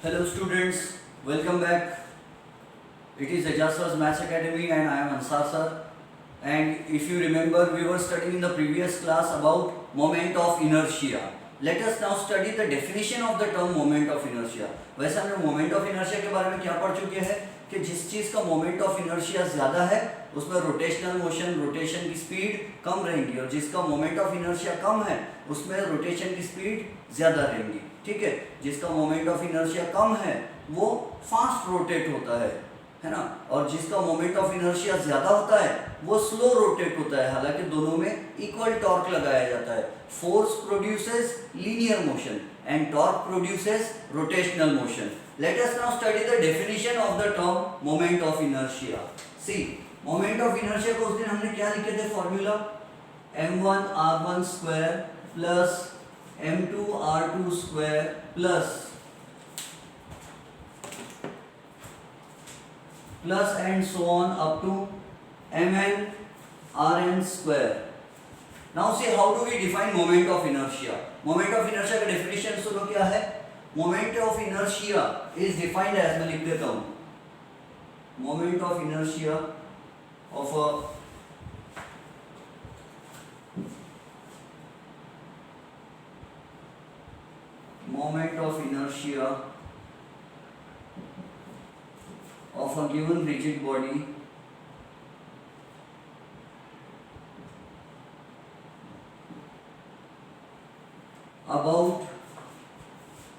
Hello students, welcome back. It is Ajas's Maths Academy and I am Ansar sir. And if you remember, we were studying in the previous class about moment of inertia. Let us now study the definition of the term moment of inertia. वैसे हमने moment of inertia के बारे में क्या पढ़ चुके हैं कि जिस चीज़ का moment of inertia ज़्यादा है उसमें रोटेशनल मोशन, रोटेशन की स्पीड कम रहेंगी, और जिसका मोमेंट ऑफ इनर्शिया कम है उसमें रोटेशन की स्पीड ज़्यादा रहेंगी. ठीक है, जिसका मोमेंट ऑफ इनर्शिया कम है वो फास्ट रोटेट होता है ना, और जिसका मोमेंट ऑफ इनर्शिया ज़्यादा होता है वो स्लो रोटेट होता है. हालांकि दोनों में इक्वल टॉर्क लगाया जाता है. Force produces linear motion and torque produces rotational motion. Let us now study the definition of the term moment of inertia. See, moment of inertia को उस दिन हमने क्या लिखे थे formula, m1 r1 square plus m2 r2 square plus and so on up to mn rn square. Now see how do we define moment of inertia. Moment of inertia का definition सुनो क्या है. Moment of inertia is defined as, मैं लिख देता हूं, moment of inertia of a moment of inertia of a given rigid body about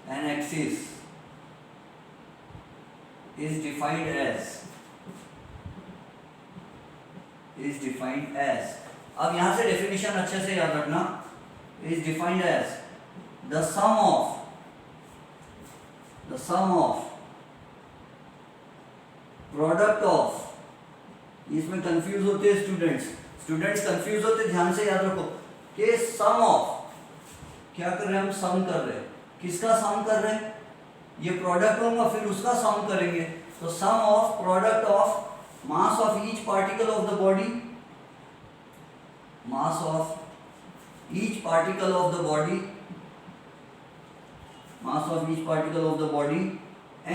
an axis is defined as अब यहां से डेफिनेशन अच्छे से याद रखना. Is defined as the sum of product of. इसमें कंफ्यूज होते हैं स्टूडेंट्स कंफ्यूज होते, ध्यान से याद रखो कि सम ऑफ, क्या कर रहे हैं हम, सम कर रहे हैं. किसका सम कर रहे हैं, ये प्रोडक्ट होगा फिर उसका सम करेंगे. तो sum of product of mass of each particle of the body, mass of each particle of the body, mass of each particle of the body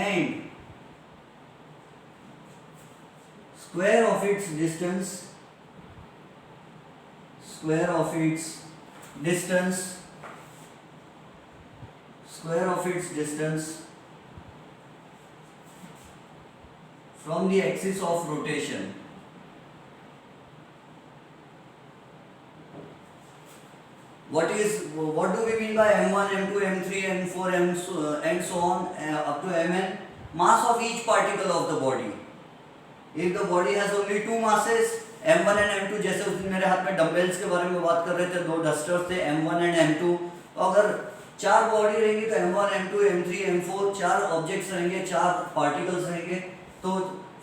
and square of its distance, square of its distance, square of its distance from the axis of rotation. What do we mean by m1, m2, m3, m4, and so on up to mn? Mass of each particle of the body. If the body has only two masses, m1 and m2, जैसे उस दिन मेरे हाथ में dumbbells के बारे में बात कर रहे थे, दो डस्टर्स थे m1 and m2. अगर चार बॉडी रहेंगी तो m1, m2, m3, m4 चार ऑब्जेक्ट्स रहेंगे, चार पार्टिकल्स रहेंगे, तो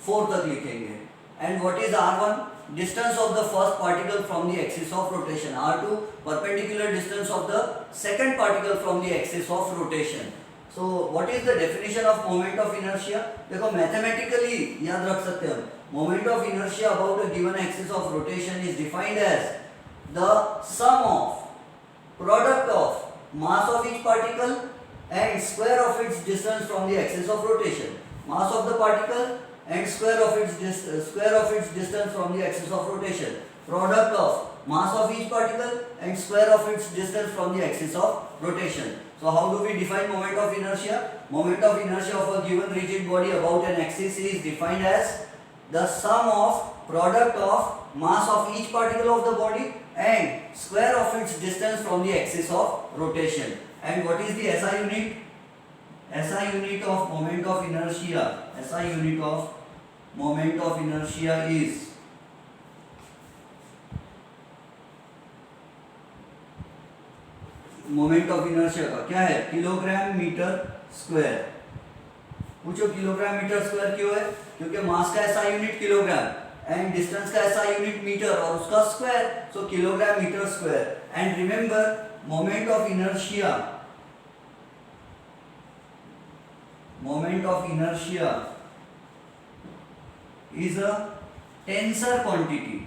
4 तक लिखेंगे. And what is r1? Distance of the first particle from the axis of rotation. r2 perpendicular distance of the second particle from the axis of rotation. So what is the definition of moment of inertia. देखो mathematically याद रख सकते हैं. Moment of inertia about a given axis of rotation is defined as the sum of product of mass of each particle and square of it's distance from the axis of rotation. Mass of the particle and square of its distance from the axis of rotation. Product of mass of each particle and square of its distance from the axis of rotation. So how do we define moment of inertia? Moment of inertia of a given rigid body about an axis is defined as the sum of product of mass of each particle of the body and square of its distance from the axis of rotation. And what is the SI unit? SI unit of moment of inertia. SI unit of moment of inertia is moment of inertia का क्या है, kilogram metre square. पूछो kilogram metre square क्यों है, क्योंकि mass का SI unit kilogram and distance का SI unit metre और उसका square, so kilogram metre square. And remember moment of inertia is a tensor quantity.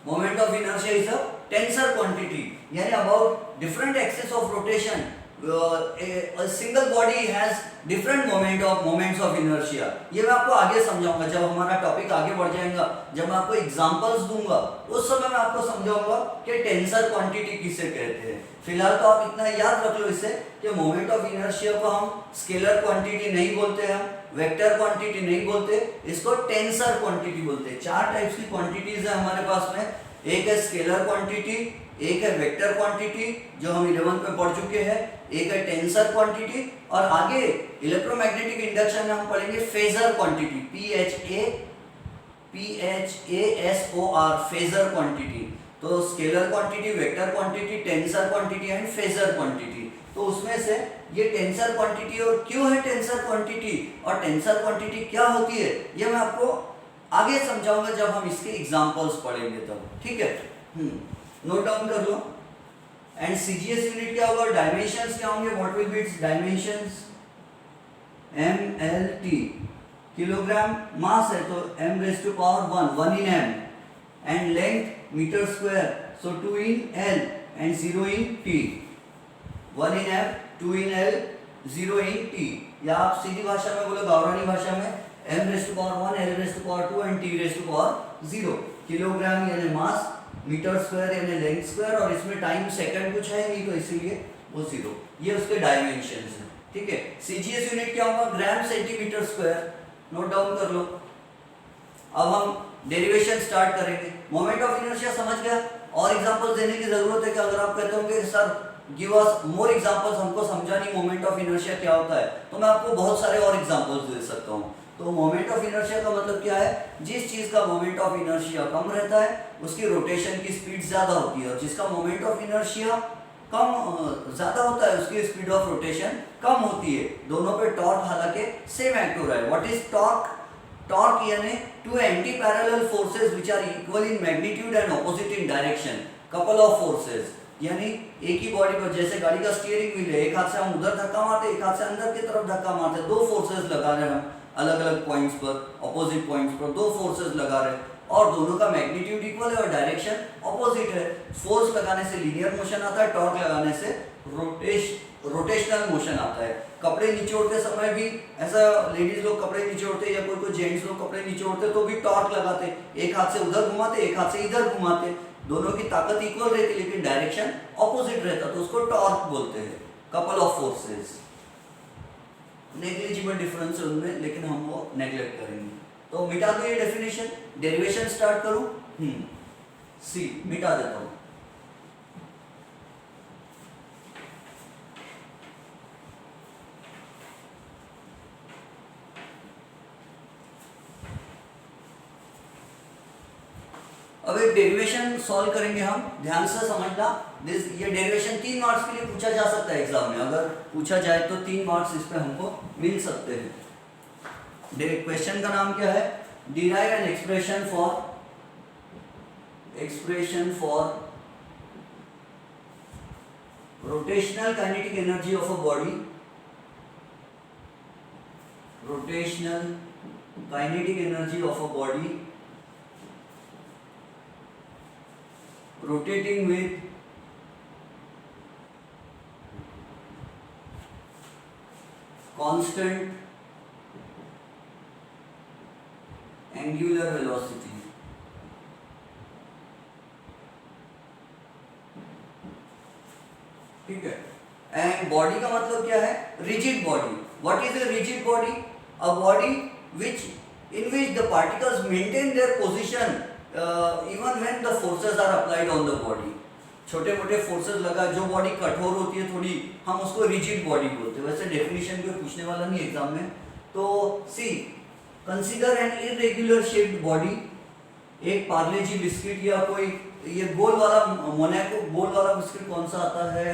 Moment of inertia is a tensor quantity, यानी about different axis of rotation a single body has different moments of inertia. ये मैं आपको आगे समझाऊंगा जब हमारा topic आगे बढ़ जाएगा, जब मैं आपको एग्जांपल्स दूंगा उस समय मैं आपको समझाऊंगा कि टेंसर क्वांटिटी किसे कहते हैं। फिलहाल तो आप इतना याद रख लो इससे कि मोमेंट ऑफ इनर्शिया को हम स्केलर क्वांटिटी नहीं बोलते, हम वेक्टर क्वांटिटी नहीं बोलते, इसको टेंसर क्वांटिटी बोलते हैं। चार टाइप्स की क्वांटिटीज है हमारे पास में, एक है स्केलर क्वांटिटी, एक है वेक्टर क्वांटिटी जो हम 11 में पढ़ चुके हैं, एक है टेंसर क्वांटिटी, और आगे इलेक्ट्रोमैग्नेटिक इंडक्शन में हम पढ़ेंगे phasor quantity, PHASOR phasor quantity. तो scalar quantity, vector quantity, tensor quantity and phasor quantity. तो उसमें से ये टेंसर क्वांटिटी और क्यों है टेंसर क्वांटिटी और टेंसर क्वांटिटी क्या होती है ये मैं आपको आगे समझाऊंगा जब हम इसके एग्जांपल्स पढ़ेंगे तब, ठीक है। नोट डाउन कर लो। एंड सीजीएस यूनिट क्या होगा, डायमेंशंस क्या होंगे, what will be its dimensions, MLT kilogram, mass है तो m⁻1 1 in m, and length metre square, so 2 in L and 0 in T, 1 in m 2 in L 0 in T, या आप सीधी भाषा में बोलो गावरानी भाषा में m⁻1 L⁻2 and T⁻0। Kilogram यानी मास, मीटर स्क्वायर यानी लेंथ स्क्वायर, और इसमें टाइम सेकंड कुछ है नहीं तो इसीलिए वो 0। ये उसके डायमेंशंस हैं, ठीक है। सीजीएस यूनिट क्या होगा, gram centimetre square, note down कर लो। अब हम डेरिवेशन स्टार्ट करेंगे। मोमेंट ऑफ इनर्शिया समझ गया, और एग्जांपल्स देने की जरूरत है कि अगर आप कहते हो कि sir give us more examples, हमको समझा नहीं मोमेंट ऑफ इनर्शिया क्या होता है, तो मैं आपको बहुत सारे और एग्जांपल्स दे सकता हूँ। तो मोमेंट ऑफ इनर्शिया का मतलब क्या है, जिस चीज का मोमेंट ऑफ इनर्शिया कम रहता है उसकी रोटेशन की स्पीड ज्यादा होती है, और जिसका मोमेंट ऑफ इनर्शिया कम ज्यादा होता है उसकी स्पीड ऑफ रोटेशन कम होती है। दोनों पे टॉर्क हालांकि सेम एक्ट हो रहा है। व्हाट इज टॉर्क, टॉर्क यानी two anti parallel forces which are equal in magnitude and opposite in direction, couple of forces, यानी एक ही बॉडी पर, जैसे गाड़ी का स्टीयरिंग व्हील है, एक हाथ से हम उधर धक्का मारते, एक हाथ से अंदर की तरफ धक्का मारते, दो फोर्सेस लगा रहे हैं हम अलग अलग पॉइंट्स पर, ऑपोजिट पॉइंट्स पर दो फोर्सेस लगा रहे हैं, और दोनों का मैग्नीट्यूड इक्वल है और डायरेक्शन ऑपोजिट है। फोर्स लगाने से लीनियर मोशन आता है, टॉर्क लगाने से रोटेशनल मोशन आता है। कपड़े निचोड़ते समय भी ऐसा, लेडीज लोग कपड़े निचोड़ते या कोई जेंट्स लोग कपड़े निचोड़ते तो भी टॉर्क लगाते, एक हाथ से उधर घुमाते, एक हाथ से इधर घुमाते, दोनों की ताकत इक्वल रहती लेकिन डायरेक्शन ऑपोजिट रहता, तो उसको टॉर्क बोलते हैं, couple of forces. Negligible difference है उनमें, लेकिन हम वो नेग्लेक्ट करेंगे। तो मिटा दो ये डेफिनेशन, डेरिवेशन स्टार्ट करूं, सी मिटा देता हूं। अब एक डेरिवेशन सॉल्व करेंगे हम, ध्यान से समझना। ये डेरिवेशन 3 मार्क्स के लिए पूछा जा सकता है एग्जाम में, अगर पूछा जाए तो 3 मार्क्स इस पे हमको मिल सकते हैं। क्वेश्चन का नाम क्या है, derive an expression for rotational kinetic energy of a body, rotational kinetic energy of a body rotating with constant angular velocity। ठीक है। एंड बॉडी का मतलब क्या है, rigid body. What is a rigid body, a body which in which the particles maintain their position even when the forces are applied on the body. छोटे मोटे forces लगा, जो बॉडी कठोर होती है थोड़ी, हम उसको रिजिड बॉडी बोलते हैं। वैसे डेफिनेशन कोई पूछने वाला नहीं एग्जाम में। तो see, consider an irregular shaped body, एक पार्ले जी बिस्किट या कोई ये गोल वाला मोनाको, गोल वाला बिस्किट कौन सा आता है,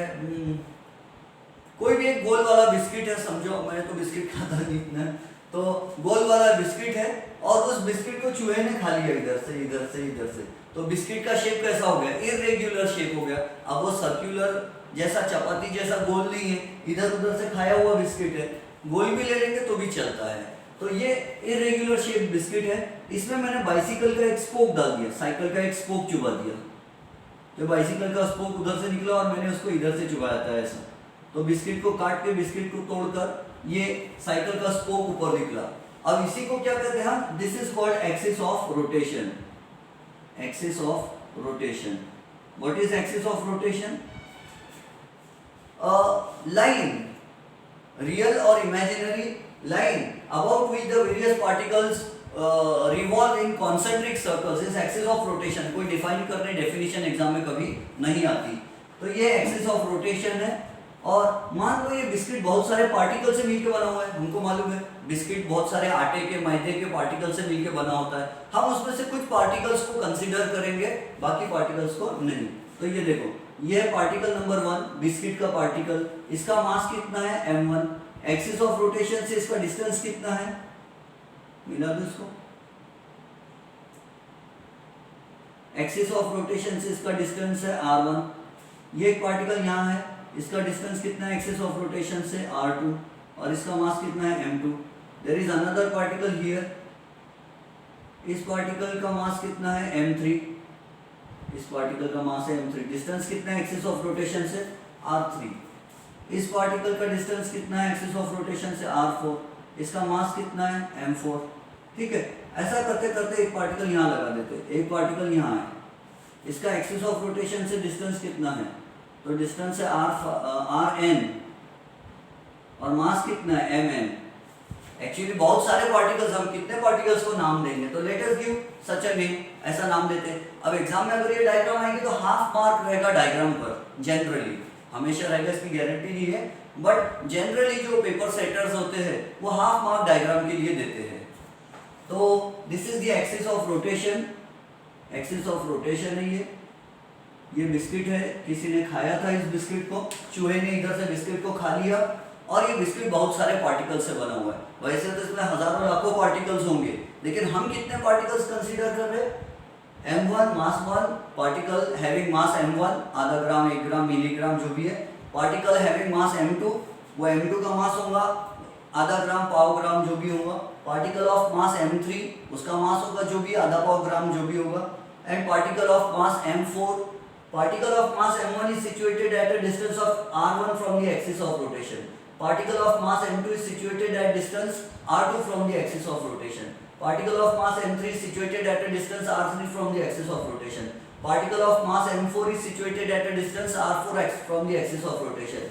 कोई भी एक गोल वाला बिस्किट है, समझो मैं तो बिस्किट खाता नहीं इतना, तो गोल वाला बिस्किट है और उस बिस्किट को चूहे ने खा लिया इधर से इधर से इधर से, तो बिस्किट का शेप कैसा हो गया, इरेगुलर शेप हो गया। अब वो सर्कुलर जैसा चपाती जैसा गोल नहीं है, इधर उधर से खाया हुआ बिस्किट है, गोल भी ले लेंगे तो भी चलता है। तो ये इरेगुलर शेप बिस्किट है, इसमें मैंने बाइसिकल का एक स्पोक डाल दिया, साइकिल का एक स्पोक चुबा दिया, तो बाइसिकल का स्पोक उधर से निकला और मैंने उसको इधर से चुभाया था ऐसा, तो बिस्किट को काट के बिस्किट को तोड़कर ये साइकिल का स्पोक ऊपर निकला। अब इसी को क्या कहते हैं हम, this is called axis of rotation, axis of rotation. What is axis of rotation? Line, real or imaginary line about which the various particles revolve in concentric circles is axis of rotation। कोई define करने definition exam में कभी नहीं आती, तो ये axis of rotation है। और मान लो ये बिस्किट बहुत सारे पार्टिकल से मिलकर बना हुआ है, हमको मालूम है बिस्किट बहुत सारे आटे के मैदे के पार्टिकल से मिलकर बना होता है, हम उसमें से कुछ पार्टिकल्स को कंसीडर करेंगे, बाकी पार्टिकल्स को नहीं। तो ये देखो, ये है पार्टिकल नंबर 1, बिस्किट का पार्टिकल, इसका मास कितना है m1, एक्सिस ऑफ रोटेशन से इसका डिस्टेंस कितना है, मिला दो इसको, एक्सिस ऑफ रोटेशन से इसका डिस्टेंस है r1, ये एक पार्टिकल यहाँ है, इसका डिस्टेंस कितना है एक्सिस ऑफ रोटेशन से r2, और इसका मास कितना है m2। There is another particle here, इस पार्टिकल का मास कितना है m3, इस पार्टिकल का मास है m3, डिस्टेंस कितना है एक्सिस ऑफ रोटेशन से r3, इस पार्टिकल का डिस्टेंस कितना है एक्सिस ऑफ रोटेशन से r4, इसका मास कितना है m4। ठीक है, ऐसा करते करते एक पार्टिकल यहाँ लगा देते, एक पार्टिकल यहाँ है, इसका एक्सिस ऑफ रोटेशन से डिस्टेंस कितना है, तो डिस्टेंस है rn और मास कितना है mn। एक्चुअली बहुत सारे पार्टिकल्स, हम कितने पार्टिकल्स को नाम देंगे, तो let us give such a name, ऐसा नाम देते हैं। अब एग्जाम में अगर ये डायग्राम आएगी तो हाफ मार्क रहेगा डायग्राम पर, जनरली, हमेशा रहेगा इसकी गारंटी नहीं है, बट जनरली जो पेपर सेटर्स होते हैं वो हाफ मार्क डायग्राम के लिए देते हैं। तो this is the axis of rotation, axis of rotation है ये बिस्किट है, किसी ने खाया था इस बिस्किट को, चूहे ने इधर से बिस्किट को खा लिया, और ये बिस्किट बहुत सारे पार्टिकल्स से बना हुआ है। वैसे तो इसमें हजारों लाखों पार्टिकल्स होंगे, लेकिन हम कितने पार्टिकल्स कंसीडर कर रहे हैं, m1 मास 1 पार्टिकल हैविंग मास m1 आधा ग्राम 1 ग्राम मिलीग्राम जो भी है, पार्टिकल हैविंग मास m2 वो m2 का मास होगा आधा ग्राम पाव ग्राम जो भी होगा, पार्टिकल ऑफ मास m3 उसका मास होगा जो भी आधा पाव ग्राम जो भी होगा, and particle of mass m4, particle of mass m1 is situated at a distance of r1 from the axis of rotation, particle of mass m2 is situated at distance r2 from the axis of rotation, particle of mass m3 is situated at a distance r3 from the axis of rotation, particle of mass m4 is situated at a distance r4 from the axis of rotation,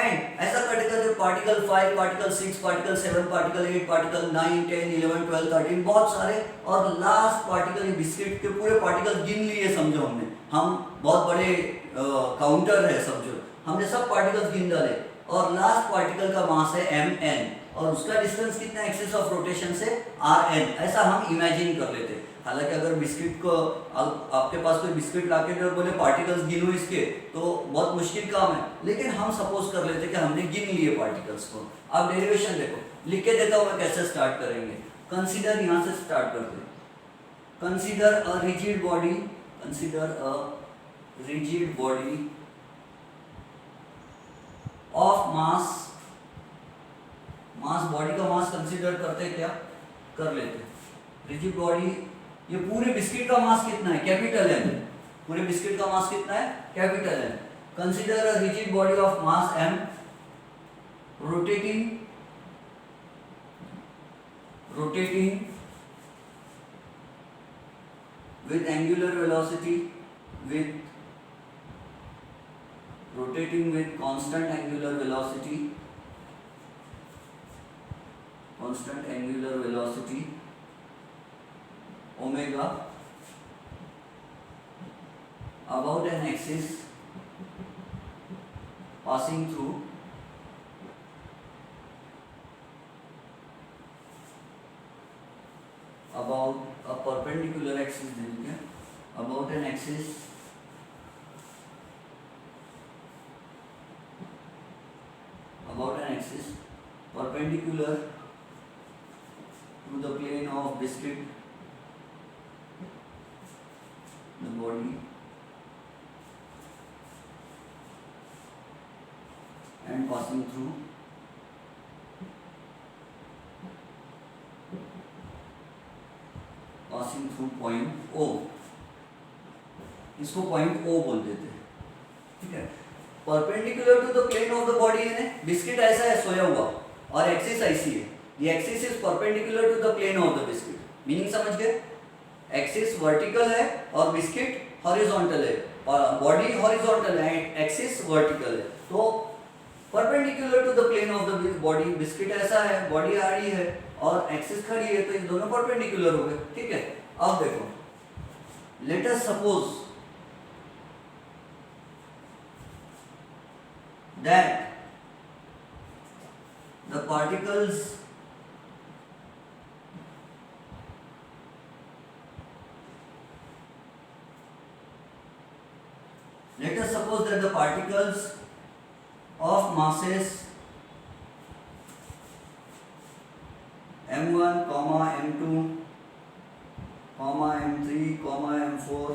and ऐसा करते करते particle 5, particle 6, particle 7, particle 8, particle 9, 10, 11, 12, 13 बहुत सारे, और last particle ये biscuit के पूरे particle गिन लिए समझो हमने, हम बहुत बड़े काउंटर है समझो, हमने सब पार्टिकल्स गिन डाले, और लास्ट पार्टिकल का मास है mn और उसका डिस्टेंस कितना एक्सिस ऑफ रोटेशन से rn, ऐसा हम इमेजिन कर लेते। हालांकि अगर बिस्किट को आपके पास कोई बिस्किट लाके दे और बोले पार्टिकल्स गिनो इसके, तो बहुत मुश्किल काम है, लेकिन हम सपोज कर लेते कि हमने गिन लिए पार्टिकल्स को। अब डेरिवेशन देखो, लिख के देता हूं मैं कैसे स्टार्ट करेंगे। कंसीडर, यहां से स्टार्ट करते हैं, consider a rigid body, consider a rigid body of mass, mass body का मास कंसीडर करते क्या कर लेते, रिजिड बॉडी, ये पूरे बिस्किट का मास कितना है, कैपिटल एन, पूरे बिस्किट का मास कितना है, capital N. Consider a rigid body of mass m rotating with angular velocity, with rotating with constant angular velocity, omega about an axis passing through about a perpendicular axis, about an axis perpendicular to the plane of biscuit, the body, and passing through point O. इसको point O बोल देते हैं, ठीक है। Perpendicular to the plane of the body है, biscuit ऐसा है सोया हुआ और एक्सिस ऐसी है, ये axis is perpendicular to the plane of the biscuit, meaning समझ गए? एक्सिस वर्टिकल है और बिस्किट हॉरिजॉन्टल है, बॉडी हॉरिजॉन्टल है, एक्सिस वर्टिकल है, तो perpendicular to the plane of the body, biscuit ऐसा है, बॉडी आड़ी है और एक्सिस खड़ी है, तो ये दोनों परपेंडिकुलर हो गए, ठीक है। अब देखो, let us suppose that the particles let us suppose that the particles of masses m1, m2, m3, m4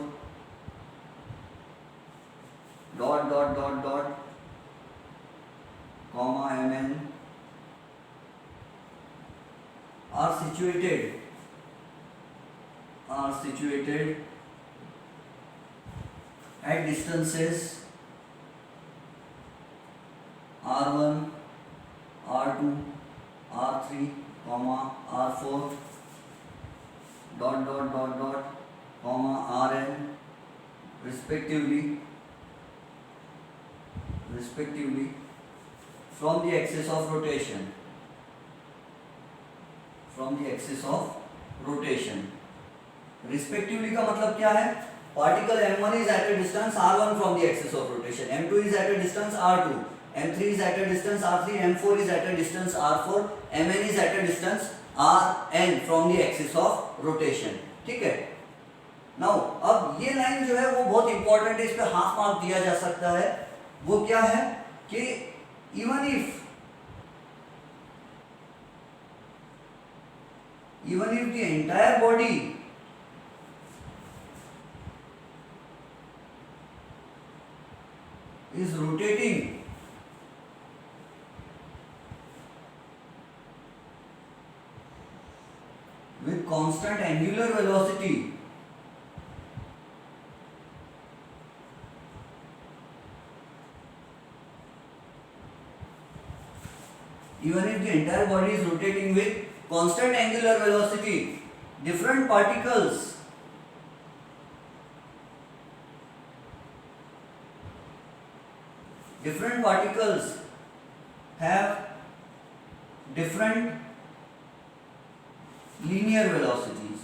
dot mn are situated at distances r1, r2, r3, r4 rn respectively from the axis of rotation, respectively का मतलब क्या है? Particle m1 is at a distance r1 from the axis of rotation, m2 is at a distance r2, m3 is at a distance r3, m4 is at a distance r4, mn is at a distance rn from the axis of rotation, ठीक है। Now अब ये line जो है वो बहुत important है, इस पे हाफ मार्क दिया जा सकता है। वो क्या है कि even if the entire body is rotating with constant angular velocity, even if the entire body is rotating with constant angular velocity, different particles have different linear velocities।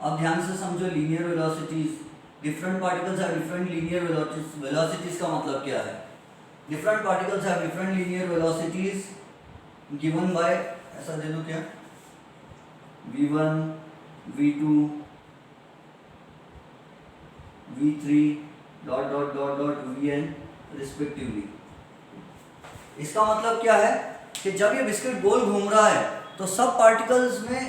अब ध्यान से समझो, linear velocities, different particles have different linear velocities का मतलब क्या है? Different particles have different linear velocities given by, ऐसा दे दो क्या, v1, v2, v3 vn respectively। इसका मतलब क्या है कि जब ये बिस्किट गोल घूम रहा है तो सब पार्टिकल्स में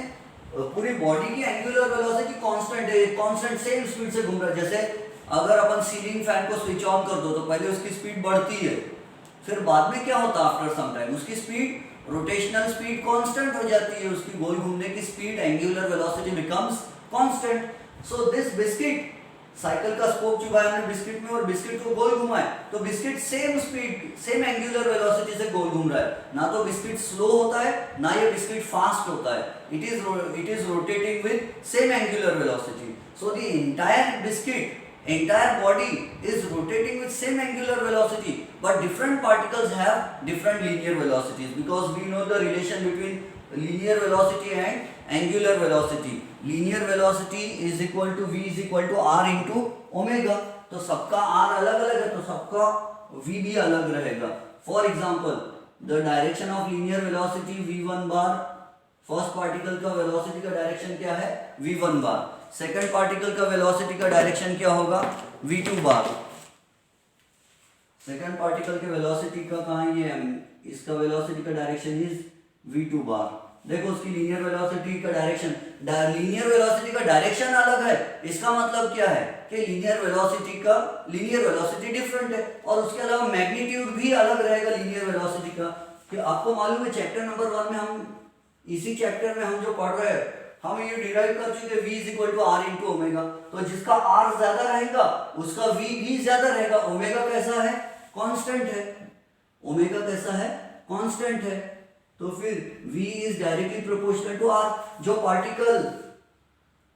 पूरी बॉडी की एंगुलर वेलोसिटी कांस्टेंट है, कांस्टेंट सेम स्पीड से घूम रहा है। जैसे अगर अपन सीलिंग फैन को स्विच ऑन कर दो तो पहले उसकी स्पीड बढ़ती है, फिर बाद में क्या होता है, आफ्टर सम टाइम उसकी स्पीड, रोटेशनल स्पीड कांस्टेंट हो जाती है, उसकी गोल घूमने की speed, angular velocity becomes constant. So this biscuit, cycle का स्पोक चुभाया हमने बिस्किट में और बिस्किट को गोल घुमाए तो biscuit same speed, same angular velocity से गोल घूम रहा है। ना तो बिस्किट स्लो होता है ना ये बिस्किट फास्ट होता है, it is rotating with same angular velocity. So the entire biscuit, entire body is rotating with same angular velocity, but different particles have different linear velocities, because we know the relation between linear velocity and angular velocity. Linear velocity is equal to v is equal to r into omega। तो सबका r अलग अलग है तो सबका v भी अलग रहेगा। For example, the direction of linear velocity v1 bar, first particle का वेलोसिटी का डायरेक्शन क्या है, v1 बार। सेकंड पार्टिकल का वेलोसिटी का डायरेक्शन क्या होगा, v2 बार। सेकंड पार्टिकल के वेलोसिटी का कहाँ ये, इसका वेलोसिटी का डायरेक्शन इज v2 बार। देखो उसकी लीनियर वेलोसिटी का डायरेक्शन, लीनियर वेलोसिटी का डायरेक्शन अलग है, इसका मतलब क्या है कि लीनियर वेलोसिटी डिफरेंट है, और उसके अलावा मैग्नीट्यूड भी अलग रहेगा लीनियर वेलोसिटी का। कि आपको मालूम है चैप्टर नंबर 1 में हम, इसी चैप्टर में हम जो पढ़ रहे हैं हम ये डिराइव कर चुके v is equal to r into omega. तो जिसका r ज्यादा रहेगा उसका v भी ज्यादा रहेगा। ओमेगा कैसा है? कांस्टेंट है। ओमेगा कैसा है? कांस्टेंट है। तो फिर v is directly proportional to r।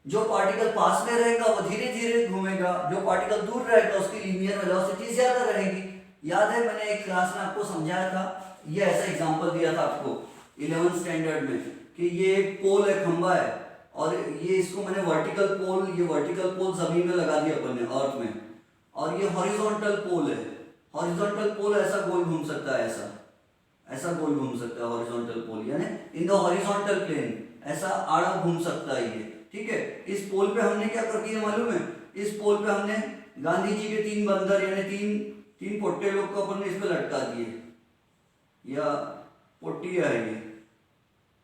जो पार्टिकल पास में रहेगा वो धीरे धीरे घूमेगा, जो पार्टिकल दूर रहेगा उसकी लीनियर वेलोसिटी ज्यादा रहेगी। याद है मैंने एक क्लास में आपको समझाया था, ये ऐसा एग्जांपल दिया था आपको 11th स्टैंडर्ड में कि ये एक पोल है, खंबा है, और ये इसको मैंने वर्टिकल पोल जमीन में लगा दिया अपन ने, अर्थ में, और ये हॉरिजॉन्टल पोल है। हॉरिजॉन्टल पोल ऐसा गोल घूम सकता है, ऐसा गोल घूम सकता है हॉरिजॉन्टल पोल, यानी इन द हॉरिजॉन्टल प्लेन ऐसा आड़ा घूम सकता है ये। ठीक है, इस पोल पे हमने क्या कर दिया मालूम है? इस पोल पे हमने गांधी जी के 3 बंदर यानी तीन पोट्टे लोग को अपन ने इस पे लटका दिए, या पोटिया है ये,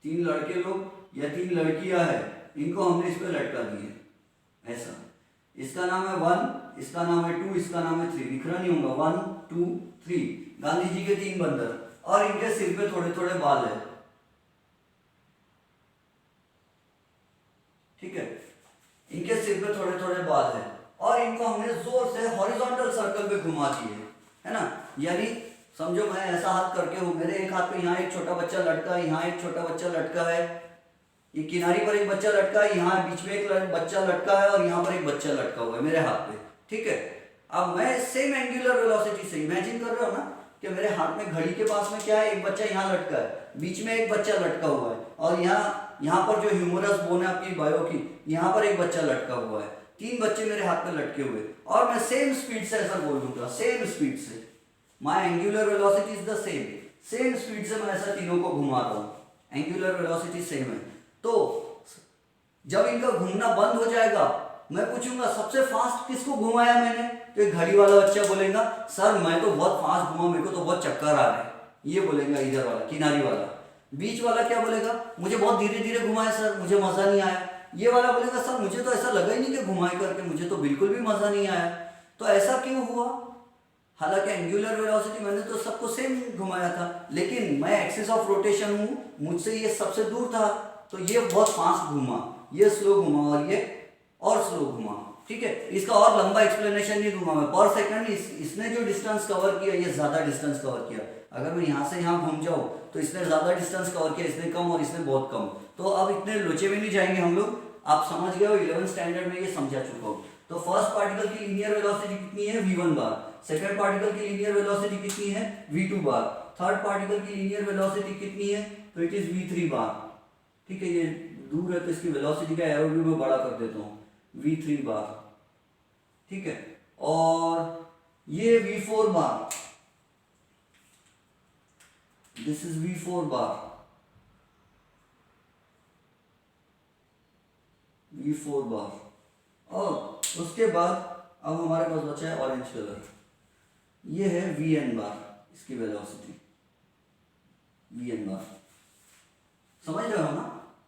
3 लड़के लोग या 3 लड़कियां है, इनको हमने इस पे लटका दिए ऐसा। इसका नाम है 1, इसका नाम है 2, इसका नाम है 3। दिख रहा नहीं होगा? 1 2 3, गांधी जी के 3 बंदर, और इनके सिर पे थोड़े थोड़े बाल है। ठीक है, इनके सिर पे थोड़े थोड़े बाल है, और इनको हमने जोर से हॉरिजॉन्टल सर्कल पे घुमा दिए, है ना। यानी समझो मैं ऐसा हाथ करके हूं, मेरे एक हाथ पे यहाँ एक छोटा बच्चा लटका है, यहाँ एक छोटा बच्चा लटका है, ये किनारी पर एक बच्चा लटका है, यहाँ बीच में एक बच्चा लटका है, और यहाँ पर एक बच्चा लटका हुआ है मेरे हाथ पे। ठीक है, अब मैं सेम एंगुलर वेलोसिटी से इमेजिन कर रहे हो ना कि मेरे हाथ में घड़ी के पास में क्या है, एक बच्चा यहाँ लटका है, बीच में एक बच्चा लटका हुआ है, और यहाँ पर जो ह्यूमरस बोन है आपकी बायो की, यहाँ पर एक बच्चा लटका हुआ है। 3 बच्चे मेरे हाथ में लटके हुए, और मैं सेम स्पीड से ऐसा बोल दूंगा, सेम स्पीड से, my angular velocity is the same speed से मैं ऐसा तीनों को घुमा रहा हूँ, एंगुलर वेलोसिटी सेम है। तो जब इनका घूमना बंद हो जाएगा, मैं पूछूंगा सबसे फास्ट किसको घुमाया मैंने, तो एक घड़ी वाला बच्चा बोलेगा सर मैं तो बहुत फास्ट घुमा, मेरे को तो बहुत चक्कर आ रहा है, ये बोलेगा इधर वाला किनारी वाला। बीच वाला क्या बोलेगा, मुझे बहुत धीरे धीरे घुमाया सर, मुझे मजा नहीं आया। ये वाला बोलेगा सर मुझे तो ऐसा लगा ही नहीं कि घुमाए करके, मुझे तो बिल्कुल भी मजा नहीं आया। तो ऐसा क्यों हुआ? हालांकि एंगुलर वेलोसिटी मैंने तो सबको सेम घुमाया था, लेकिन मैं एक्सिस ऑफ रोटेशन हूँ, मुझसे ये सबसे दूर था, तो ये बहुत फास्ट घुमा, ये स्लो घुमा, और ये और स्लो घुमा। ठीक है, इसका और लंबा एक्सप्लेनेशन नहीं दूंगा मैं, पर सेकंड इसने जो डिस्टेंस कवर किया, ये ज्यादा डिस्टेंस कवर किया। अगर मैं यहाँ से यहाँ घूम जाऊँ तो इसने ज्यादा डिस्टेंस कवर किया, इसने कम, और इसने बहुत कम। तो अब इतने लोचे में नहीं जाएंगे हम लोग, आप समझ गए हो, 11th स्टैंडर्ड में ये समझा चुका हूँ। तो फर्स्ट पार्टिकल की लीनियर वेलोसिटी कितनी है, v1 बार। सेकंड पार्टिकल की लीनियर वेलोसिटी कितनी है, v2 बार। थर्ड पार्टिकल की लीनियर वेलोसिटी कितनी है, तो इट इज v3 बार। ठीक है, ये दूर है तो इसकी वेलोसिटी का एरो भी मैं बड़ा कर देता हूँ, v3 बार। ठीक है, और ये v4 bar, this is v4 bar, v4 बार। और उसके बाद अब हमारे पास बचा है ऑरेंज कलर, ये है vn बार, इसकी वेलोसिटी vn बार। समझ रहे हो ना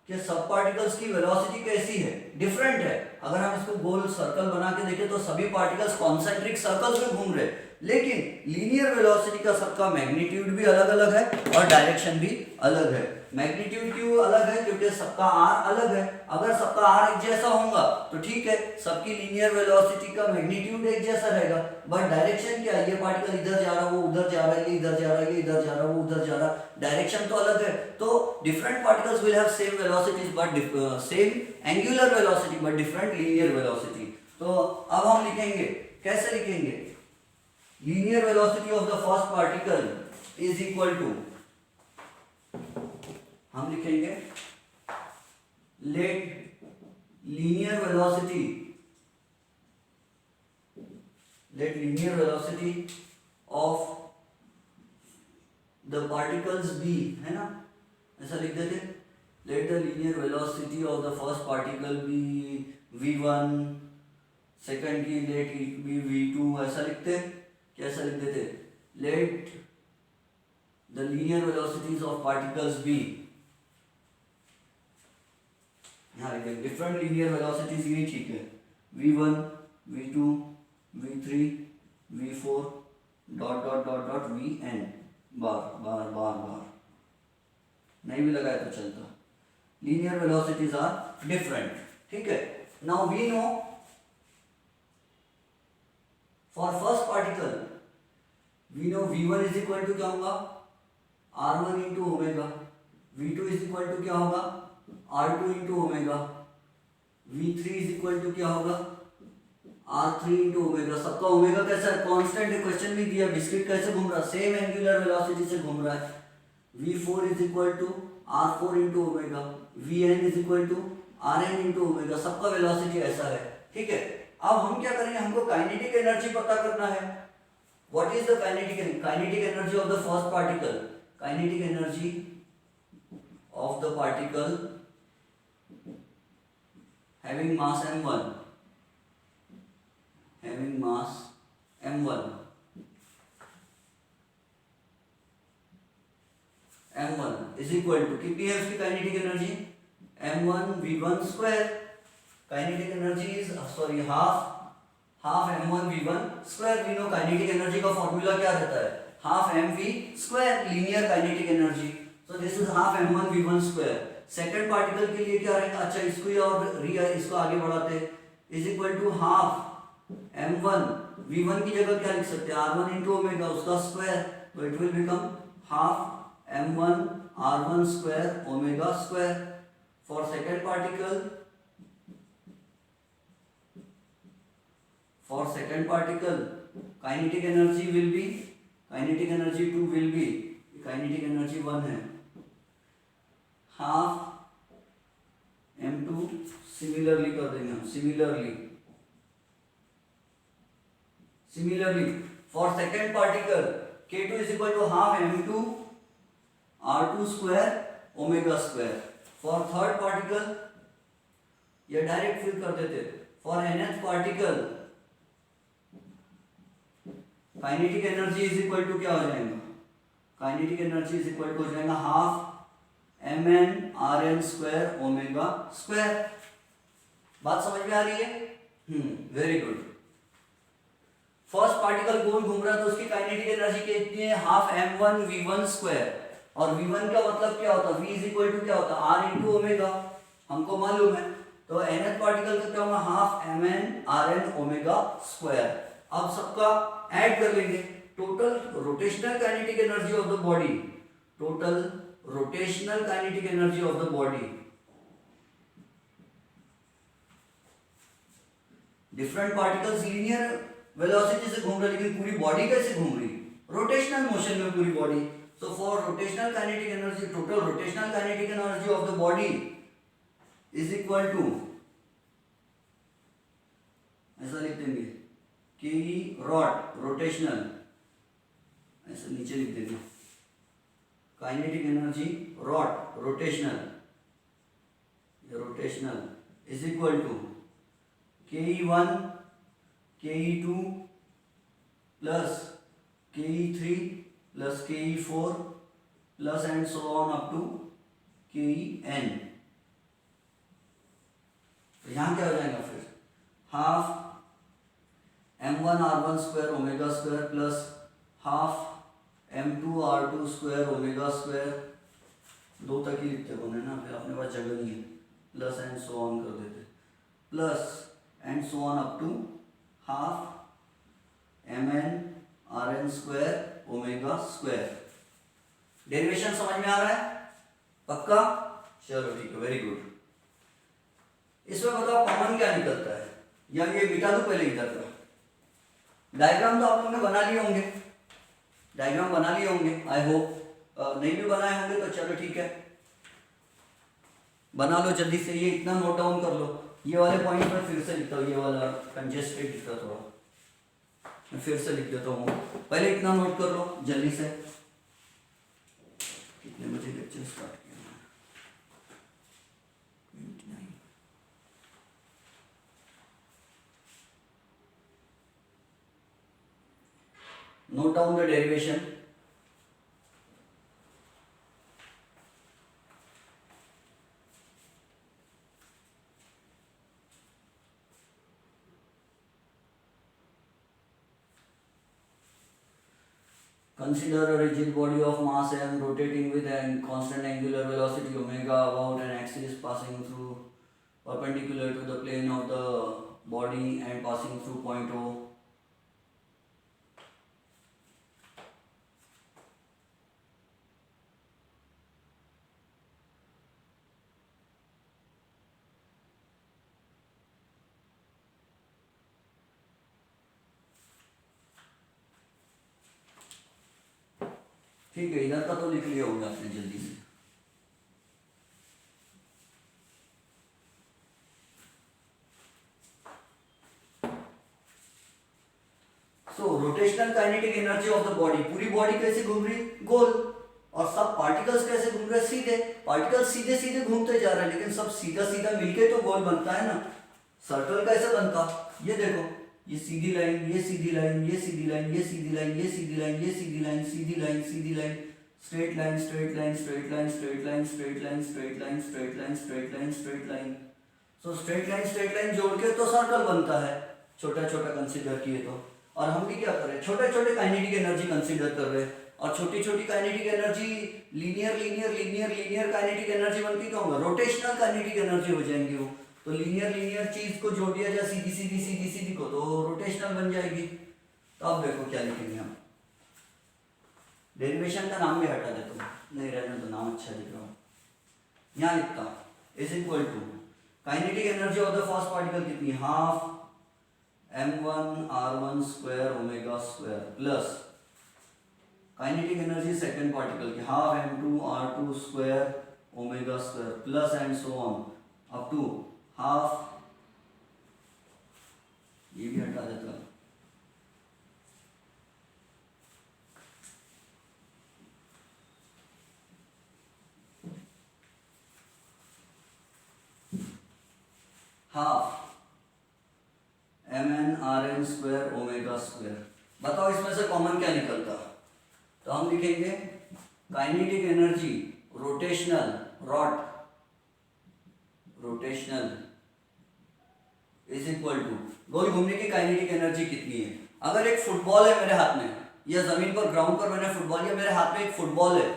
कि सब पार्टिकल्स की वेलोसिटी कैसी है, डिफरेंट है। अगर हम इसको गोल सर्कल बना के देखें तो सभी पार्टिकल्स कॉन्सेंट्रिक सर्कल्स में घूम रहे, लेकिन लीनियर वेलोसिटी का सबका मैग्नीट्यूड भी अलग अलग है और डायरेक्शन भी अलग है। मैग्नीट्यूड क्यों अलग है, क्योंकि सबका r अलग है। अगर सबका r एक जैसा होगा तो ठीक है, सबकी लीनियर वेलोसिटी का मैग्नीट्यूड एक जैसा रहेगा, बट डायरेक्शन क्या है, ये पार्टिकल इधर जा रहा है, वो उधर जा रहा है, ये इधर जा रहा है, ये इधर जा रहा है, वो उधर जा रहा है, डायरेक्शन तो अलग है। तो different particles will have same velocities but same angular velocity but different linear velocity. तो अब हम लिखेंगे, कैसे लिखेंगे, linear velocity of the first particle is equal to, हम लिखेंगे let linear velocity of the particles be, है ना, ऐसा लिख देते, let the linear velocity of the first particle be v1, second की लेट इट बी v2, ऐसा लिखते, कैसा लिख देते, let the linear velocities of particles be, यहाँ लिखेंगे डिफरेंट लीनियर वेलोसिटीज, यही ठीक है, v1 v2 v3 v4 dot dot dot dot vn bar bar bar bar, नहीं भी लगाया तो चलता। Linear velocities are different. ठीक है. Now we know for first particle we know v1 is equal to क्या होगा r1 into omega, v2 is equal to क्या होगा r2 into omega, v3 is equal to क्या होगा r3 into omega. सबका omega कैसा है कांस्टेंट है. क्वेश्चन भी दिया बिस्किट कैसे घूम रहा है सेम एंगुलर वेलोसिटी से घूम रहा है. v4 is equal to r4 into omega, vn is equal to rn into omega. सबका वेलोसिटी ऐसा है. ठीक है. अब हम क्या करेंगे हमको काइनेटिक एनर्जी पता करना है. What is the kinetic energy of the first particle. Kinetic energy of the particle having mass m1 is equal to कितनी है उसकी kinetic energy m1 v1 square. Kinetic energy is half m1 v1 square. We know kinetic energy का formula क्या रहता है half mv square linear kinetic energy. So this is half m1 v1 square. Second particle के लिए क्या रहेगा. अच्छा इसको ही और इसको आगे बढ़ाते हैं. Is equal to half m1 v1 की जगह क्या लिख सकते हैं r1 into ओमेगा उसका स्क्वायर. तो it will become half m1 r1 square omega square. For second particle kinetic energy will be kinetic energy 2 will be kinetic energy 1 है half m2. Similarly कर देंगे हम similarly for second particle k2 is equal to half m2 r2 square omega square. For third particle ये direct fill कर देते. For nth particle kinetic energy is equal to क्या हो जाएगा kinetic energy is equal to हो जाएगा half mn rn square omega square. बात समझ में आ रही है. Very good. फर्स्ट पार्टिकल गोल घूम रहा है तो उसकी काइनेटिक एनर्जी कितनी है हाफ m1 v1 स्क्वायर. और v1 का मतलब क्या होता है v इज इक्वल टू क्या होता है r इंटू ओमेगा हमको मालूम है. तो nth पार्टिकल का क्या होगा half mn rn omega square. अब सबका ऐड कर लेंगे. Total rotational kinetic energy of the body different particles linear velocity से घूम रहे लेकिन पूरी बॉडी कैसे घूम रही रोटेशनल मोशन में पूरी body. So for rotational kinetic energy total rotational kinetic energy of the body is equal to ऐसा लिख देंगे के रॉट रोटेशनल ऐसा नीचे लिख देंगे kinetic energy rot rotational is equal to ke1 ke2 plus ke3 plus ke4 plus and so on up टूken. तो यहां क्या हो जाएगा फिर half m1 r1 square omega square plus half m2 r2 square omega square. दो तक ही लिखते बोले ना फिर अपने पास जगह नहीं है. प्लस एंड सो ऑन कर देते plus and so on up to half mn rn square omega square. Derivation समझ में आ रहा है पक्का. चलो ठीक है वेरी गुड. इसमें बताओ कॉमन क्या निकलता है या ये मिटा दो पहले इधर का. डायग्राम तो आप लोगों ने बना लिए होंगे आई होप. नहीं भी बनाए होंगे तो चलो ठीक है बना लो जल्दी से. ये इतना नोट डाउन कर लो. ये वाले पॉइंट पर फिर से लिखता हूँ. ये वाला कंजेस्टेड दिखता थोड़ा मैं फिर से लिख देता हूँ. पहले इतना नोट कर लो जल्दी से. कितने बजे लेक्चर स्टार्ट किया note down the derivation. Consider a rigid body of mass m rotating with a constant angular velocity omega about an axis passing through perpendicular to the plane of the body and passing through point O. ठीक है, इधर का तो लिख लिया होगा आपने जल्दी से। So rotational kinetic energy of the body, पूरी बॉडी कैसे घूम रही, गोल, और सब पार्टिकल्स कैसे घूम रहे, सीधे। पार्टिकल्स सीधे सीधे घूमते जा रहे हैं, लेकिन सब सीधा सीधा मिलके तो गोल बनता है ना। सर्कल कैसे बनता, ये देखो, ये सीधी लाइन, ये सीधी लाइन, ये सीधी लाइन, ये सीधी लाइन, ये सीधी लाइन, ये सीधी लाइन, सीधी लाइन, सीधी line, straight line, straight line, straight line, straight line, straight line, straight line, straight line, straight line, straight line. So straight line जोड़ के तो सर्कल बनता है, छोटा छोटा कंसीडर किए तो। और हम भी क्या कर रहे हैं, छोटे छोटे काइनेटिक एनर्जी कंसीडर कर रहे हैं, और छोटी छोटी kinetic energy linear linear linear linear kinetic energy बनती तो होगा, रोटेशनल काइनेटिक एनर्जी हो जाएंगी वो। तो लीनियर लीनियर चीज को जोड़ दिया जाए सीधी सीधी सीधी सीधी को, तो रोटेशनल बन जाएगी। तो अब देखो क्या लिखेंगे हम, डेरिवेशन का नाम भी हटा देता हूँ, नहीं रहने तो नाम अच्छा लिख रहा हूँ। यहाँ लिखता हूँ is equal to kinetic energy of the first particle कितनी, half m1 r1 square omega square, plus kinetic energy second particle की half m2 r2 square omega square, plus and so on up to half, ये भी हटा देता हूँ, half mn rn square omega square. बताओ इसमें से कॉमन क्या निकलता, तो हम लिखेंगे kinetic energy rotational rod, rotational is equal to गोल घूमने की काइनेटिक एनर्जी कितनी है। अगर एक फुटबॉल है मेरे हाथ में, या जमीन पर ग्राउंड पर मैंने फुटबॉल, या मेरे हाथ में एक फुटबॉल है,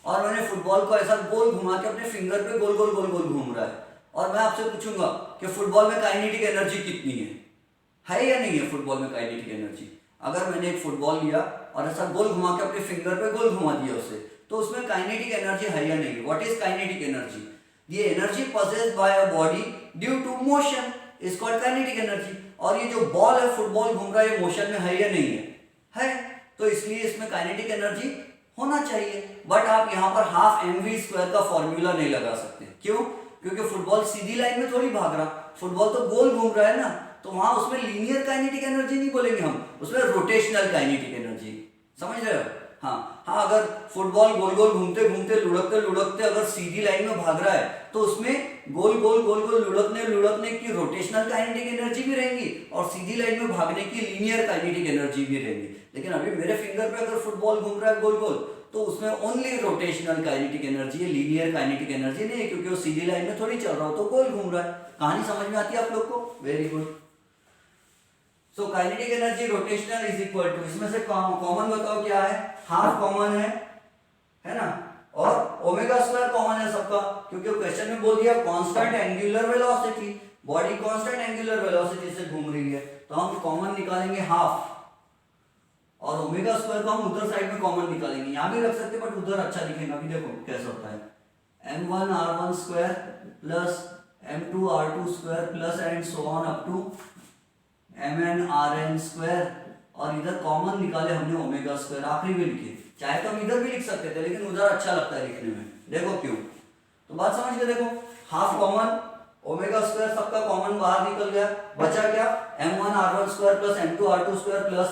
और मैंने फुटबॉल को ऐसा गोल घुमा के अपने फिंगर पे गोल गोल गोल गोल घूम रहा है, और मैं आपसे पूछूंगा कि फुटबॉल में काइनेटिक एनर्जी कितनी है या नहीं है फुटबॉल में काइनेटिक एनर्जी। अगर मैंने एक फुटबॉल लिया और ऐसा गोल घुमा के अपने फिंगर पे गोल घुमा दिया उसे, तो उसमें काइनेटिक एनर्जी है या नहीं। What is kinetic energy, the energy possessed by a body due to motion is called kinetic energy. और ये जो बॉल है, फुटबॉल घूम रहा है, ये मोशन में है या नहीं है, तो इसलिए इसमें काइनेटिक एनर्जी होना चाहिए। बट आप यहाँ पर हाफ mv स्क्वायर का फॉर्मूला नहीं लगा सकते, क्यों, क्योंकि फुटबॉल सीधी लाइन में थोड़ी भाग रहा, फुटबॉल तो गोल घूम रहा है ना, तो वहां उसमें लीनियर काइनेटिक एनर्जी नहीं बोलेंगे हम, उसमें रोटेशनल काइनेटिक एनर्जी, समझ रहे हो। हाँ, अगर फुटबॉल गोल गोल घूमते घूमते लुढ़कते लुढ़कते अगर सीधी लाइन में भाग रहा है, तो उसमें गोल गोल गोल गोल लुढ़कने लुढ़कने की रोटेशनल काइनेटिक एनर्जी भी रहेंगी, और सीधी लाइन में भागने की लीनियर काइनेटिक एनर्जी भी रहेगी। लेकिन अभी मेरे फिंगर पे अगर फुटबॉल घूम रहा है गोल गोल, तो उसमें ओनली रोटेशनल काइनेटिक एनर्जी है, लीनियर काइनेटिक एनर्जी नहीं है, क्योंकि वो सीधी लाइन में थोड़ी चल रहा हो, तो गोल घूम रहा है। कहानी समझ में आती है आप लोग को, very good. So kinetic energy rotational is equal to, इसमें से कॉमन बताओ क्या है, हाफ कॉमन है ना, और ओमेगा स्क्वायर कॉमन है सबका, क्योंकि क्वेश्चन में बोल दिया constant angular velocity, body constant angular velocity से घूम रही है, तो हम कॉमन निकालेंगे हाफ, और ओमेगा स्क्वायर को हम उधर साइड में कॉमन निकालेंगे, यहाँ भी रख सकते बट उधर अच्छा दिखेगा। अभी देखो कैसे होता है, m1 r1 square plus m2 r2 square plus and so on up to mn rn square, और इधर कॉमन निकाले हमने ओमेगा स्क्वायर, आखिरी में लिखे, चाहे तो हम इधर भी लिख सकते थे, लेकिन उधर अच्छा लगता है लिखने में, देखो क्यों। तो बात समझ गए, देखो हाफ कॉमन, ओमेगा स्क्वायर सबका कॉमन बाहर निकल गया, बचा क्या, m1 r1 square plus m2 r2 square plus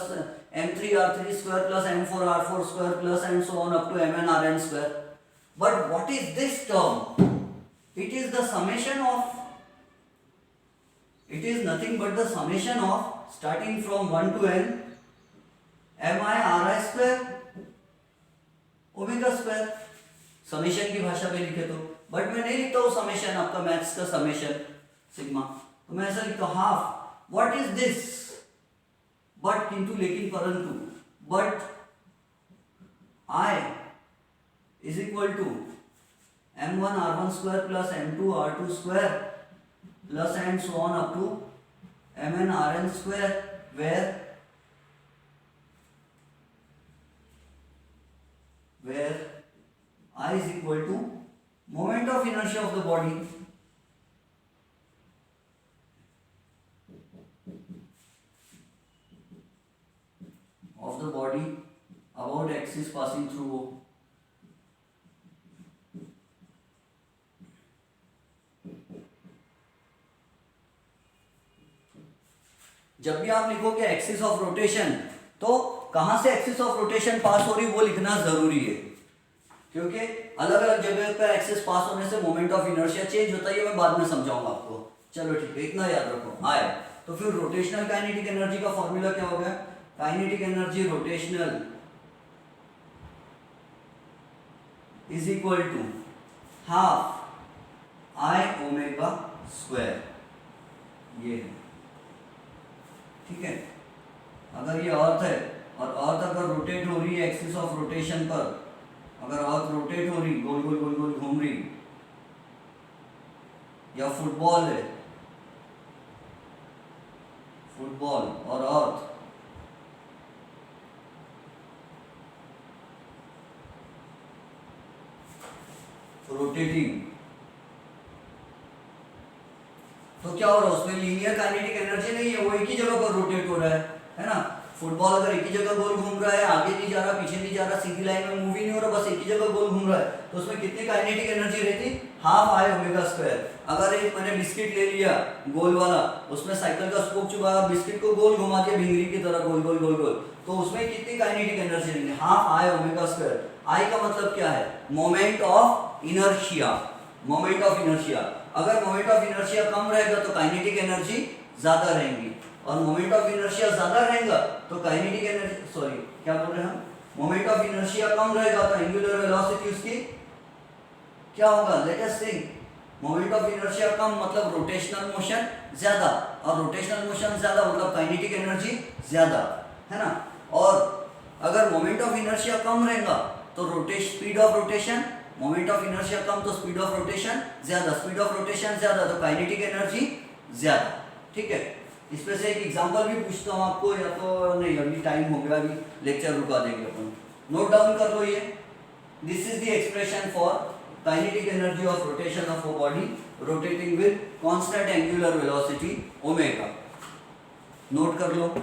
m3 r3 square plus m4 r4 square plus and so on up to mn rn square. But what is this term, it is the summation of, it is nothing but the summation of starting from 1 to n mi ri square omega square, summation की भाषा में लिखे तो, but मैं नहीं लिखता हूँ summation, आपका मैथ्स का समेशन सिग्मा, तो मैं ऐसा लिखता हूँ half, what is this, but किंतु लेकिन परंतु, but I is equal to m1 r1 square plus m2 r2 square plus and so on up to mn rn square, where I is equal to moment of inertia of the body, about axis passing through O. जब भी आप लिखोगे axis of rotation, तो कहां से axis of rotation पास हो रही है वो लिखना जरूरी है, क्योंकि अलग अलग जगह पर एक्सिस पास होने से मोमेंट ऑफ इनर्शिया चेंज होता है। ये मैं बाद में समझाऊंगा आपको। चलो ठीक है, इतना याद रखो। आए तो फिर रोटेशनल काइनेटिक एनर्जी का फॉर्मूला क्या हो गया? Kinetic energy rotational is equal to half I omega square. ये है, ठीक है। अगर ये अर्थ है और अर्थ अगर रोटेट हो रही है एक्सिस ऑफ रोटेशन पर, अगर अर्थ रोटेट हो रही, गोल गोल गोल गोल घूम रही, या फुटबॉल है, फुटबॉल और अर्थ रोटेटिंग, तो क्या हो रहा है उसमें? लीनियर काइनेटिक एनर्जी नहीं है, वो एक ही जगह पर रोटेट हो रहा है ना। फुटबॉल अगर एक ही जगह गोल घूम रहा है, आगे नहीं जा रहा, पीछे नहीं जा रहा, सीधी लाइन में मूव ही नहीं हो रहा, बस एक ही जगह गोल घूम रहा है, तो उसमें कितनी काइनेटिक एनर्जी रहती? Half I omega square. अगर एक मैंने बिस्किट ले लिया गोल वाला, उसमें साइकिल का स्पोक चुभाया, बिस्किट को गोल घुमा दिया भिंगरी की तरह, गोल गोल गोल गोल, तो उसमें कितनी काइनेटिक एनर्जी रहेगी? Half I omega square. I का मतलब क्या है? Moment of inertia. Moment of inertia, अगर मोमेंट ऑफ इनर्शिया कम रहेगा तो काइनेटिक एनर्जी ज्यादा रहेंगी, और मोमेंट ऑफ इनर्शिया ज्यादा रहेगा तो काइनेटिक एनर्जी, सॉरी क्या बोल रहे हैं हम, मोमेंट ऑफ इनर्शिया कम रहेगा तो एंगुलर वेलोसिटी उसकी क्या होगा? Let us think. Moment of inertia कम मतलब रोटेशनल मोशन ज्यादा, और रोटेशनल मोशन ज्यादा मतलब काइनेटिक एनर्जी ज्यादा, है ना। और अगर मोमेंट ऑफ इनर्शिया कम रहेगा तो speed of rotation, moment of inertia कम तो स्पीड ऑफ रोटेशन ज्यादा, स्पीड ऑफ रोटेशन ज्यादा तो काइनेटिक एनर्जी ज्यादा, ठीक है। इसमें से एक एग्जांपल भी पूछता हूं आपको, या तो नहीं, अभी टाइम हो गया, अभी लेक्चर रुका देंगे अपन। नोट डाउन कर लो ये। This is the expression for kinetic energy of rotation of a body rotating with constant angular velocity omega. Note कर लो।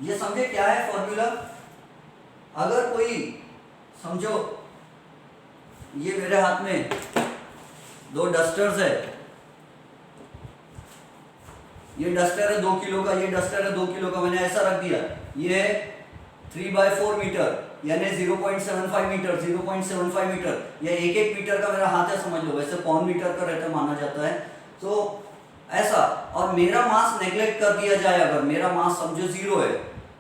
ये समझे क्या है फॉर्मूला? अगर कोई समझो, ये मेरे हाथ में दो डस्टर्स है, ये डस्टर है 2 किलो का, ये डस्टर है 2 किलो का, मैंने ऐसा रख दिया। ये है 3/4 मीटर यानी 0.75 मीटर, 0.75 मीटर, या 1-1 मीटर का मेरा हाथ है समझ लो, वैसे पौन मीटर का रहता माना जाता है, तो ऐसा। और मेरा मास नेग्लेक्ट कर दिया जाए, अगर मेरा मास समझो 0 है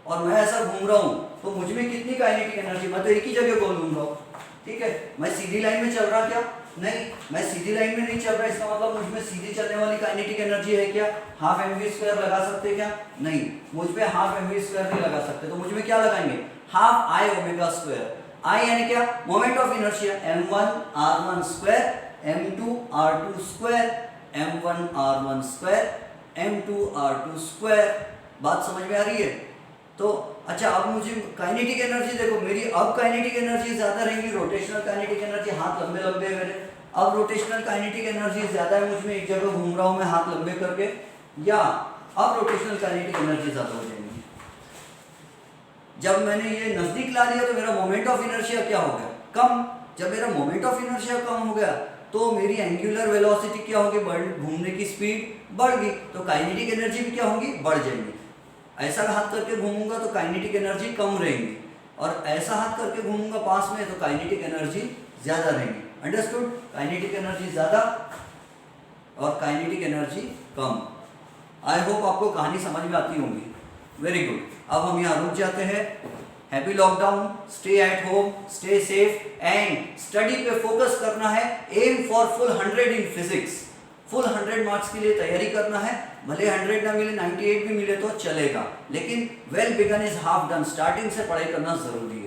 और मैं ऐसा घूम रहा हूँ, तो मुझ में कितनी काइनेटिक एनर्जी? मैं तो एक ही जगह गोल घूम रहा हूँ, ठीक है। मैं सीधी लाइन में चल रहा क्या? नहीं, मैं सीधी लाइन में नहीं चल रहा, इसका मतलब मुझ में सीधी चलने वाली काइनेटिक एनर्जी है क्या? हाफ mv स्क्वायर लगा सकते क्या? नहीं, मुझ पे हाफ mv स्क्वायर नहीं लगा सकते, तो मुझ में क्या लगाएंगे? Half I omega square. I यानी क्या? Moment of inertia, m1 r1 square m2 r2 square m1 r1 square m2 r2 square. बात समझ में आ रही है? तो अच्छा, अब मुझे काइनेटिक एनर्जी देखो, मेरी अब काइनेटिक एनर्जी ज्यादा रहेगी, रोटेशनल काइनेटिक एनर्जी, हाथ लंबे लंबे है मेरे, अब रोटेशनल काइनेटिक एनर्जी ज्यादा है मुझ में, एक जगह घूम रहा हूं मैं हाथ लंबे करके, या अब रोटेशनल काइनेटिक एनर्जी ज्यादा हो जाएगी। जब मैंने ये नजदीक ला लिया तो मेरा मोमेंट ऑफ इनर्शिया क्या हो गया? कम। जब मेरा मोमेंट ऑफ इनर्शिया कम हो गया तो मेरी एंगुलर वेलोसिटी क्या होगी? घूमने की स्पीड बढ़ गई, तो काइनेटिक एनर्जी भी क्या होगी? बढ़ जाएंगी। ऐसा हाथ करके घूमूंगा तो काइनेटिक एनर्जी कम रहेगी, और ऐसा हाथ करके घूमूंगा पास में तो काइनेटिक एनर्जी ज्यादा रहेगी। अंडरस्टूड? काइनेटिक एनर्जी ज्यादा और काइनेटिक एनर्जी कम। आई होप आपको कहानी समझ में आती होंगी। Very good. अब हम यहाँ रुक जाते हैं। Happy lockdown, stay at home, stay safe and study पे फोकस करना है। Aim for full 100 in physics. Full 100 marks के लिए तैयारी करना है, भले 100 ना मिले, 98 भी मिले तो चलेगा, लेकिन well begun is half done. Starting से पढ़ाई करना जरूरी है।